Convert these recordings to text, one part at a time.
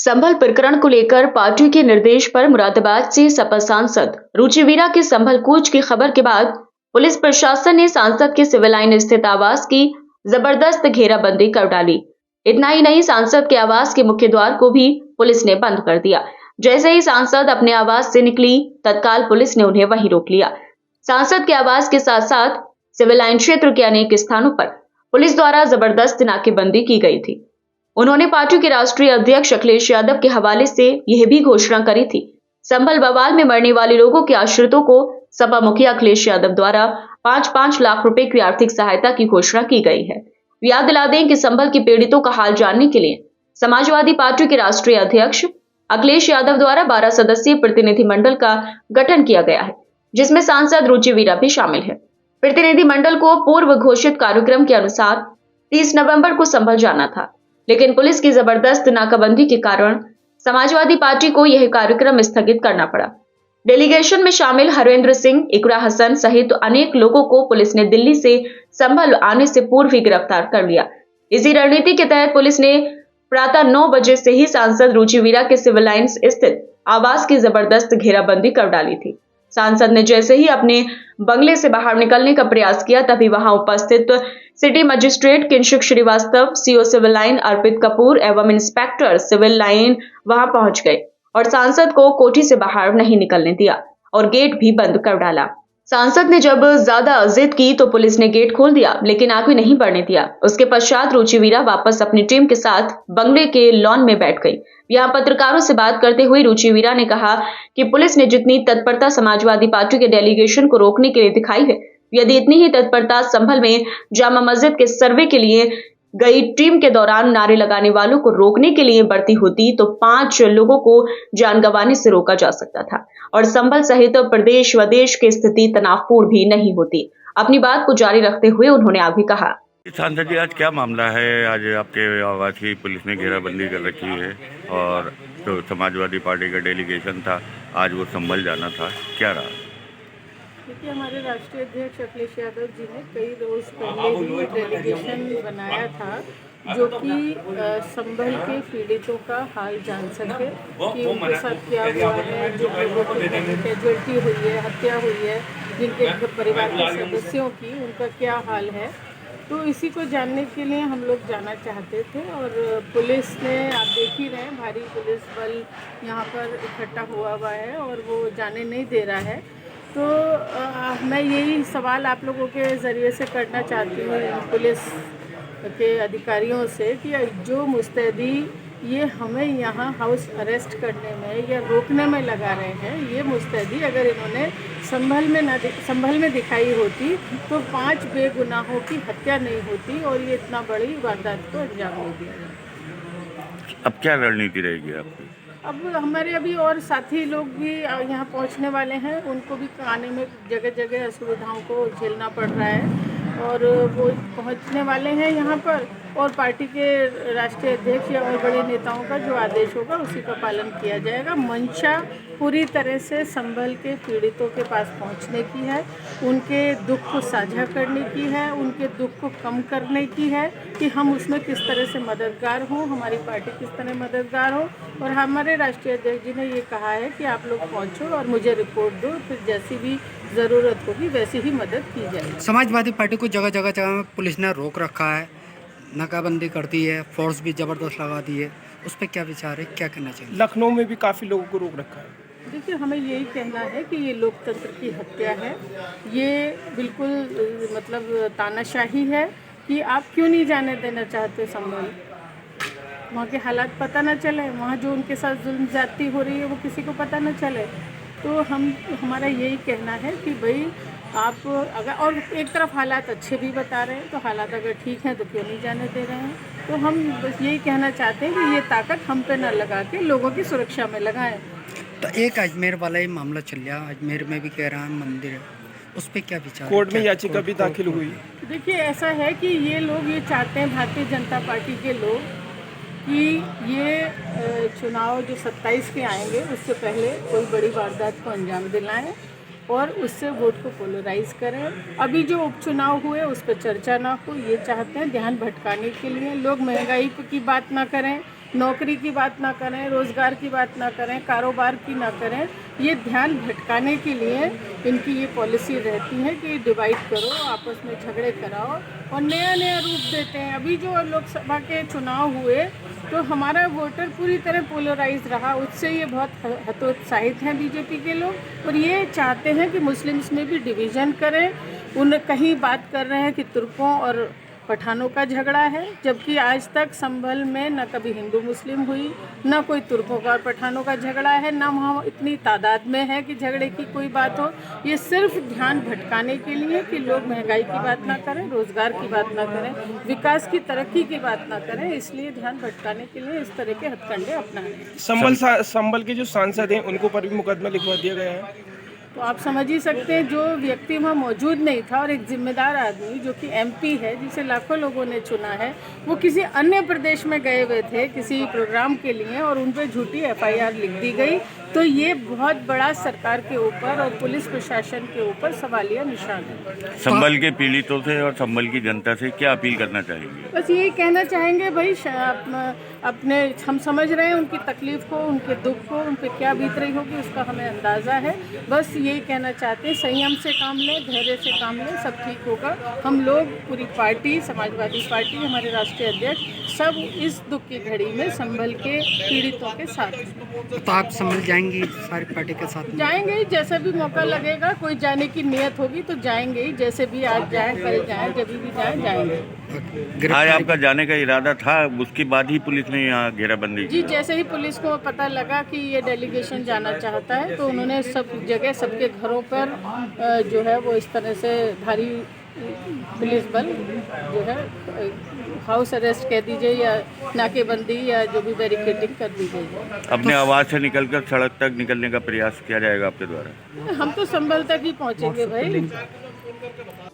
संभल प्रकरण को लेकर पार्टी के निर्देश पर मुरादाबाद से सपा सांसद रुचि वीरा के संभल कूच की खबर के बाद पुलिस प्रशासन ने सांसद के सिविल लाइन स्थित आवास की जबरदस्त घेराबंदी कर डाली। इतना ही नहीं, सांसद के आवास के मुख्य द्वार को भी पुलिस ने बंद कर दिया। जैसे ही सांसद अपने आवास से निकली, तत्काल पुलिस ने उन्हें वहीं रोक लिया। सांसद के आवास के साथ साथ सिविल लाइन क्षेत्र के अनेक स्थानों पर पुलिस द्वारा जबरदस्त नाकेबंदी की गई थी। उन्होंने पार्टी के राष्ट्रीय अध्यक्ष अखिलेश यादव के हवाले से यह भी घोषणा करी थी, संभल बवाल में मरने वाले लोगों के आश्रितों को सपा मुखिया अखिलेश यादव द्वारा 5-5 लाख रुपए की आर्थिक सहायता की घोषणा की गई है। याद दिला दें कि संभल के पीड़ितों का हाल जानने के लिए समाजवादी पार्टी के राष्ट्रीय अध्यक्ष अखिलेश यादव द्वारा 12 सदस्यीय प्रतिनिधिमंडल का गठन किया गया है, जिसमें सांसद रुचि वीरा भी शामिल है। प्रतिनिधिमंडल को पूर्व घोषित कार्यक्रम के अनुसार 30 नवंबर को संभल जाना था, लेकिन पुलिस की जबरदस्त नाकाबंदी के कारण समाजवादी पार्टी को यह कार्यक्रम स्थगित करना पड़ा। डेलीगेशन में शामिल हरेंद्र सिंह, इकरा हसन सहित अनेक लोगों को पुलिस ने दिल्ली से संभल आने से पूर्व ही गिरफ्तार कर लिया। इसी रणनीति के तहत पुलिस ने प्रातः 9 बजे से ही सांसद रुचि वीरा के सिविल लाइन्स स्थित आवास की जबरदस्त घेराबंदी कर डाली थी। सांसद ने जैसे ही अपने बंगले से बाहर निकलने का प्रयास किया, तभी वहां उपस्थित city magistrate Kinshuk Srivastava, CO civil line Arpit Kapoor एवं इंस्पेक्टर सिविल लाइन वहां पहुंच गए और सांसद को कोठी से बाहर नहीं निकलने दिया और गेट भी बंद कर डाला। सांसद ने जब ज्यादा जिद की तो पुलिस ने गेट खोल दिया, लेकिन आगे नहीं बढ़ने दिया। उसके पश्चात रुचि वीरा वापस अपनी टीम के साथ बंगले के लॉन में बैठ गई। यहां पत्रकारों से बात करते हुए रुचि वीरा ने कहा कि पुलिस ने जितनी तत्परता समाजवादी पार्टी के डेलीगेशन को रोकने के लिए दिखाई है, यदि इतनी ही तत्परता संभल में जामा मस्जिद के सर्वे के लिए गई टीम के दौरान नारे लगाने वालों को रोकने के लिए बढ़ती होती तो 5 लोगों को जान गंवाने से रोका जा सकता था और संभल सहित प्रदेश व देश की स्थिति तनावपूर्ण भी नहीं होती। अपनी बात को जारी रखते हुए उन्होंने आगे कहा, सांसद जी, आज क्या मामला है? आज आपके आवास की पुलिस ने घेराबंदी कर रखी है और जो समाजवादी पार्टी का डेलीगेशन था, आज वो संभल जाना था, क्या रहा? देखिए, हमारे राष्ट्रीय अध्यक्ष अखिलेश यादव जी ने कई रोज़ पहले ही डेलीगेशन बनाया था, जो कि संभल के पीड़ितों का हाल जान सके कि उनके साथ क्या हुआ है, जो लोगों की कैजुअल्टी हुई है, हत्या हुई है, जिनके परिवार के सदस्यों की, उनका क्या हाल है। तो इसी को जानने के लिए हम लोग जाना चाहते थे और पुलिस ने, आप देख ही रहे हैं, भारी पुलिस बल यहाँ पर इकट्ठा हुआ है और वो जाने नहीं दे रहा है। तो मैं यही सवाल आप लोगों के ज़रिए से करना चाहती हूँ पुलिस के अधिकारियों से कि जो मुस्तैदी ये हमें यहाँ हाउस अरेस्ट करने में या रोकने में लगा रहे हैं, ये मुस्तैदी अगर इन्होंने संभल में दिखाई होती तो 5 बेगुनाहों की हत्या नहीं होती और ये इतना बड़ी वारदात को अंजाम नहीं दिया जाता। अब क्या रणनीति रहेगी आपकी? अब हमारे अभी और साथी लोग भी यहाँ पहुँचने वाले हैं, उनको भी आने में जगह जगह असुविधाओं को झेलना पड़ रहा है और वो पहुँचने वाले हैं यहाँ पर और पार्टी के राष्ट्रीय अध्यक्ष या और बड़े नेताओं का जो आदेश होगा उसी का पालन किया जाएगा। मंशा पूरी तरह से संभल के पीड़ितों के पास पहुंचने की है, उनके दुख को साझा करने की है, उनके दुख को कम करने की है कि हम उसमें किस तरह से मददगार हों, हमारी पार्टी किस तरह मददगार हो। और हमारे राष्ट्रीय अध्यक्ष जी ने ये कहा है कि आप लोग पहुँचो और मुझे रिपोर्ट दो, फिर जैसी भी ज़रूरत होगी वैसी ही मदद की जाएगी। समाजवादी पार्टी को जगह जगह में पुलिस ने रोक रखा है, नाकाबंदी कर दी है, फोर्स भी ज़बरदस्त लगा दी है, उस पर क्या विचार है, क्या करना चाहिए? लखनऊ में भी काफ़ी लोगों को रोक रखा है। देखिए, हमें यही कहना है कि ये लोकतंत्र की हत्या है, ये बिल्कुल मतलब तानाशाही है कि आप क्यों नहीं जाने देना चाहते संभल। वहाँ के हालात पता न चले, वहाँ जो उनके साथ जुल्म ज़्यादती हो रही है वो किसी को पता न चले। तो हमारा यही कहना है कि भाई आप अगर, और एक तरफ हालात अच्छे भी बता रहे हैं, तो हालात अगर ठीक हैं तो क्यों नहीं जाने दे रहे हैं। तो हम बस यही कहना चाहते हैं कि ये ताकत हम पे न लगा के लोगों की सुरक्षा में लगाएं। तो एक अजमेर वाला ही मामला चल रहा है, अजमेर में भी कह रहा है मंदिर है, उस पर क्या विचार? कोर्ट में याचिका भी दाखिल हुई। देखिए, ऐसा है कि ये लोग ये चाहते हैं, भारतीय जनता पार्टी के लोग, कि ये चुनाव जो 27 के आएंगे उससे पहले कोई बड़ी वारदात को अंजाम दिलाएं और उससे वोट को पोलराइज करें। अभी जो उपचुनाव हुए उस पर चर्चा ना हो, ये चाहते हैं ध्यान भटकाने के लिए। लोग महंगाई की बात ना करें, नौकरी की बात ना करें, रोज़गार की बात ना करें, कारोबार की ना करें। ये ध्यान भटकाने के लिए इनकी ये पॉलिसी रहती है कि डिवाइड करो, आपस में झगड़े कराओ और नया नया रूप देते हैं। अभी जो लोकसभा के चुनाव हुए तो हमारा वोटर पूरी तरह पोलराइज रहा, उससे ये बहुत हतोत्साहित हैं बीजेपी के लोग और ये चाहते हैं कि मुस्लिम्स में भी डिवीज़न करें। उन कहीं बात कर रहे हैं कि तुर्कों और पठानों का झगड़ा है, जबकि आज तक संभल में न कभी हिंदू मुस्लिम हुई, न कोई तुर्कों का और पठानों का झगड़ा है, न वहाँ इतनी तादाद में है कि झगड़े की कोई बात हो। ये सिर्फ ध्यान भटकाने के लिए कि लोग महंगाई की बात ना करें, रोज़गार की बात ना करें, विकास की तरक्की की बात ना करें, इसलिए ध्यान भटकाने के लिए इस तरह के हथकंडे अपनाने। संभल के जो सांसद हैं उनको पर भी मुकदमा लिखवा दिया गया है। तो आप समझ ही सकते हैं जो व्यक्ति वहाँ मौजूद नहीं था और एक जिम्मेदार आदमी जो कि एमपी है, जिसे लाखों लोगों ने चुना है, वो किसी अन्य प्रदेश में गए हुए थे किसी प्रोग्राम के लिए और उन पर झूठी एफआईआर लिख दी गई। तो ये बहुत बड़ा सरकार के ऊपर और पुलिस प्रशासन के ऊपर सवालिया निशान है। संभल के पीड़ितों से और संभल की जनता से क्या अपील करना चाहेंगे? बस यही कहना चाहेंगे भाई, अपने हम समझ रहे हैं उनकी तकलीफ़ को, उनके दुख को, उन पर क्या बीत रही होगी उसका हमें अंदाज़ा है। बस यही कहना चाहते हैं, संयम से काम लें, धैर्य से काम लें, सब ठीक होगा। हम लोग पूरी पार्टी, समाजवादी पार्टी, हमारे राष्ट्रीय अध्यक्ष सब इस दुख की घड़ी में संभल के पीड़ितों के साथ हैं। तो आप संभल जाएंगी सारी पार्टी के साथ? जाएंगे ही, जैसा भी मौका लगेगा। कोई जाने की नियत होगी तो जाएंगे ही, जैसे भी आज जाएं, कल जाएं, जब भी जाएं, जाएंगे। आज आपका जाने का इरादा था, उसके बाद ही पुलिस ने यहाँ घेराबंदी की? जी, जैसे ही पुलिस को पता लगा कि ये डेलीगेशन जाना चाहता है तो उन्होंने सब जगह सबके घरों पर जो है वो इस तरह से भारी पुलिस बल जो है हाउस अरेस्ट कह दीजिए या नाकेबंदी या जो भी बैरिकेडिंग कर दी गई है। अपने आवाज से निकलकर सड़क तक निकलने का प्रयास किया जाएगा आपके द्वारा? हम तो संभल तक ही पहुंचेंगे भाई।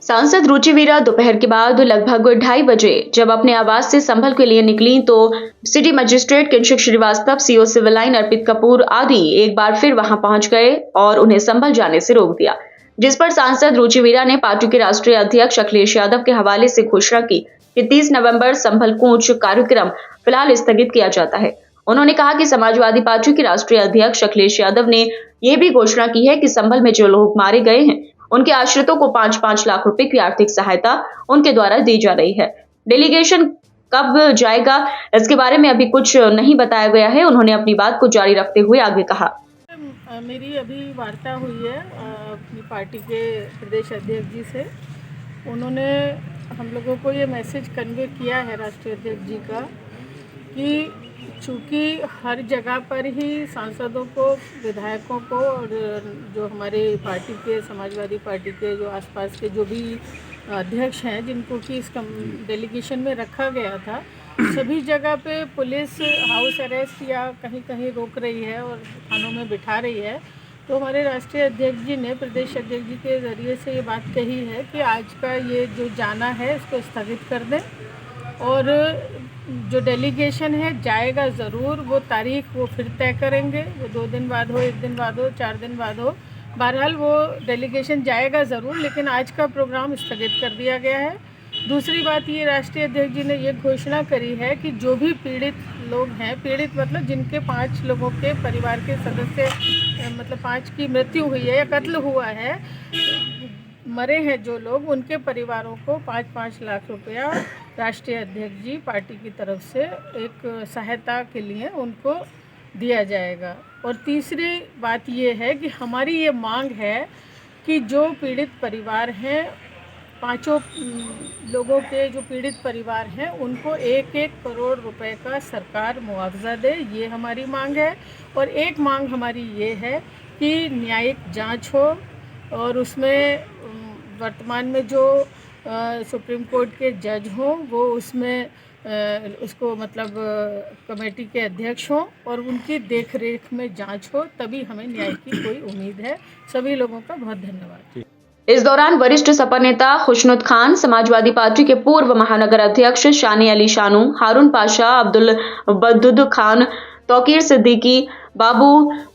सांसद रुचिवीरा दोपहर के बाद लगभग 2:30 बजे जब अपने आवास से संभल के लिए निकली तो city magistrate Kinshak Srivastava, CO civil line Arpit Kapoor आदि एक बार फिर वहां पहुंच गए और उन्हें संभल जाने से रोक दिया, जिस पर सांसद रुचिवीरा ने पार्टी के राष्ट्रीय अध्यक्ष अखिलेश यादव के हवाले से घोषणा की कि 30 नवंबर संभल कूच कार्यक्रम फिलहाल स्थगित किया जाता है। उन्होंने कहा कि समाजवादी पार्टी के राष्ट्रीय अध्यक्ष अखिलेश यादव ने यह भी घोषणा की है कि संभल में जो लोग मारे गए हैं उनके आश्रितों को 5-5 लाख रुपए की आर्थिक सहायता उनके द्वारा दी जा रही है। डेलीगेशन कब जाएगा इसके बारे में अभी कुछ नहीं बताया गया है। उन्होंने अपनी बात को जारी रखते हुए आगे कहा, मेरी अभी वार्ता हुई है अपनी पार्टी के प्रदेश अध्यक्ष जी से। उन्होंने हम लोगों को ये मैसेज कन्वे किया है राष्ट्रीय अध्यक्ष जी का कि चूँकि हर जगह पर ही सांसदों को, विधायकों को और जो हमारे पार्टी के, समाजवादी पार्टी के जो आसपास के जो भी अध्यक्ष हैं जिनको कि इस डेलीगेशन में रखा गया था, सभी जगह पे पुलिस हाउस अरेस्ट या कहीं कहीं रोक रही है और थानों में बिठा रही है। तो हमारे राष्ट्रीय अध्यक्ष जी ने प्रदेश अध्यक्ष जी के ज़रिए से ये बात कही है कि आज का ये जो जाना है इसको स्थगित कर दें और जो डेलीगेशन है जाएगा ज़रूर। वो तारीख वो फिर तय करेंगे, वो 2 दिन बाद हो, 1 दिन बाद हो, 4 दिन बाद हो, बहरहाल वो डेलीगेशन जाएगा ज़रूर, लेकिन आज का प्रोग्राम स्थगित कर दिया गया है। दूसरी बात ये राष्ट्रीय अध्यक्ष जी ने ये घोषणा करी है कि जो भी पीड़ित लोग हैं, पीड़ित मतलब जिनके 5 लोगों के परिवार के सदस्य मतलब 5 की मृत्यु हुई है या कत्ल हुआ है, मरे हैं जो लोग, उनके परिवारों को 5-5 लाख रुपया राष्ट्रीय अध्यक्ष जी पार्टी की तरफ से एक सहायता के लिए उनको दिया जाएगा। और तीसरी बात ये है कि हमारी ये मांग है कि जो पीड़ित परिवार हैं, 5 लोगों के जो पीड़ित परिवार हैं उनको 1-1 करोड़ रुपए का सरकार मुआवजा दे, ये हमारी मांग है। और एक मांग हमारी ये है कि न्यायिक जांच हो और उसमें वर्तमान में जो सुप्रीम कोर्ट के जज हों वो उसमें उसको मतलब कमेटी के अध्यक्ष हों और उनकी देखरेख में जांच हो, तभी हमें न्याय की कोई उम्मीद है। सभी लोगों का बहुत धन्यवाद। इस दौरान वरिष्ठ सपा नेता खुशनुद खान, समाजवादी पार्टी के पूर्व महानगर अध्यक्ष शानी अली शानू, हारून पाशा, अब्दुल बद्दुद खान, तौकीर सिद्दीकी, बाबू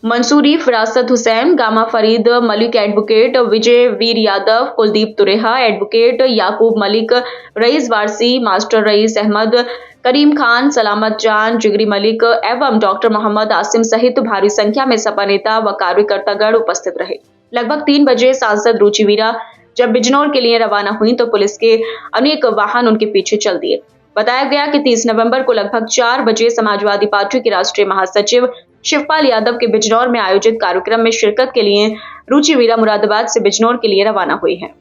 Mansuri, Firasat Hussain, gamma Farid Malik, advocate Vijay Veer Yadav, Kuldeep Tureha, advocate याकूब Malik, rice Warsi, master rice Ahmad, करीम खान, सलामत जान, जिगरी मलिक एवं डॉक्टर मोहम्मद आसिम सहित भारी संख्या में सपा नेता व कार्यकर्तागण उपस्थित रहे। लगभग 3 बजे सांसद रुचि वीरा जब बिजनौर के लिए रवाना हुई तो पुलिस के अनेक वाहन उनके पीछे चल दिए। बताया गया कि 30 नवंबर को लगभग 4 बजे समाजवादी पार्टी के राष्ट्रीय महासचिव शिवपाल यादव के बिजनौर में आयोजित कार्यक्रम में शिरकत के लिए रुचि वीरा मुरादाबाद से बिजनौर के लिए रवाना हुई है।